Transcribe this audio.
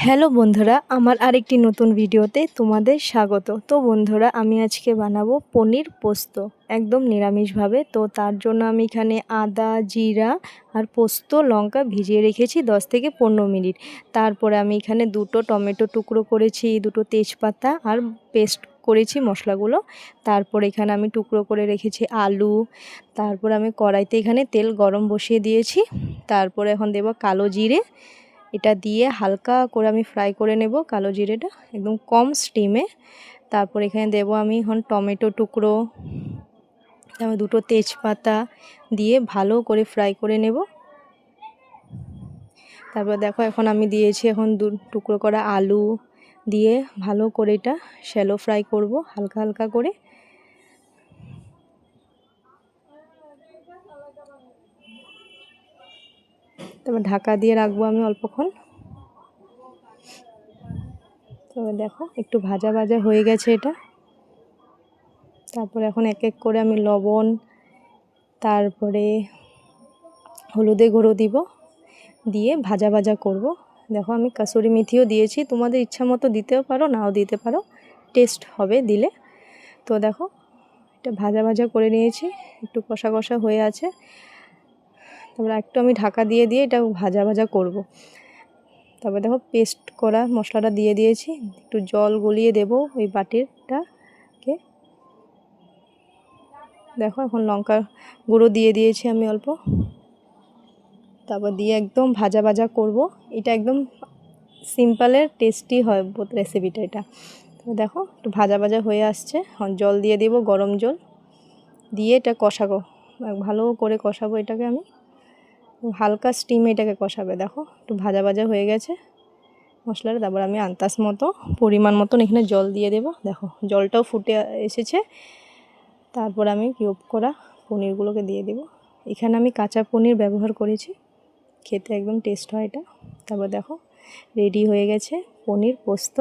Hello বন্ধুরা, আমার আরেকটি নতুন ভিডিওতে তোমাদের স্বাগত। তো বন্ধুরা, আমি আজকে বানাবো পনির পোস্ত একদম নিরামিষভাবে। তো তার জন্য আমি এখানে আদা, জিরা আর পোস্ত, লঙ্কা ভিজিয়ে রেখেছি 10 থেকে 15 মিনিট। তারপরে আমি এখানে দুটো টমেটো টুকরো করেছি, দুটো তেজপাতা আর পেস্ট করেছি মশলাগুলো। তারপর এখানে আমি টুকরো করে রেখেছি আলু। তারপর আমি কড়াইতে এখানে তেল গরম বসিয়ে দিয়েছি। তারপরে এখন দেব কালো জিরে। এটা দিয়ে হালকা করে আমি ফ্রাই করে নেব কালো জিরেটা একদম কম স্টিমে। তারপর এখানে দেব আমি এখন টমেটো টুকরো, তারপর দুটো তেজপাতা দিয়ে ভালো করে ফ্রাই করে নেব। তারপর দেখো এখন আমি দিয়েছি এখন টুকরো করা আলু দিয়ে ভালো করে এটা শ্যালো ফ্রাই করব হালকা হালকা করে। তারপর ঢাকা দিয়ে রাখবো আমি অল্পক্ষণ। তবে দেখো একটু ভাজা ভাজা হয়ে গেছে এটা। তারপরে এখন এক এক করে আমি লবণ, তারপরে হলুদের গুঁড়ো দিব, দিয়ে ভাজা ভাজা করব। দেখো আমি কাসুরি মেথিও দিয়েছি, তোমাদের ইচ্ছা মতো দিতেও পারো, নাও দিতে পারো, টেস্ট হবে দিলে। তো দেখো এটা ভাজা ভাজা করে নিয়েছি, একটু কষা কষা হয়ে আছে। তারপরে একটু আমি ঢাকা দিয়ে এটা ভাজা ভাজা করব। তারপর দেখো পেস্ট করা মশলাটা দিয়ে দিয়েছি, একটু জল গলিয়ে দেব ওই বাটিরটাকে। দেখো এখন লঙ্কা গুঁড়ো দিয়ে দিয়েছি আমি অল্প। তারপর দিয়ে একদম ভাজা ভাজা করব। এটা একদম সিম্পলের টেস্টি হয় রেসিপিটা এটা। তো দেখো একটু ভাজা ভাজা হয়ে আসছে, জল দিয়ে দেব, গরম জল দিয়ে এটা কষাবো, ভালো করে কষাবো এটাকে আমি, হালকা স্টিমে এটাকে কষাবে। দেখো একটু ভাজা ভাজা হয়ে গেছে মশলাটা। তারপর আমি আন্দাজ মতো পরিমাণ মতন এখানে জল দিয়ে দেব। দেখো জলটাও ফুটে এসেছে। তারপর আমি কিউব করা পনিরগুলোকে দিয়ে দেব। এখানে আমি কাঁচা পনির ব্যবহার করেছি, খেতে একদম টেস্ট হয় এটা। তারপর দেখো রেডি হয়ে গেছে পনির পোস্ত।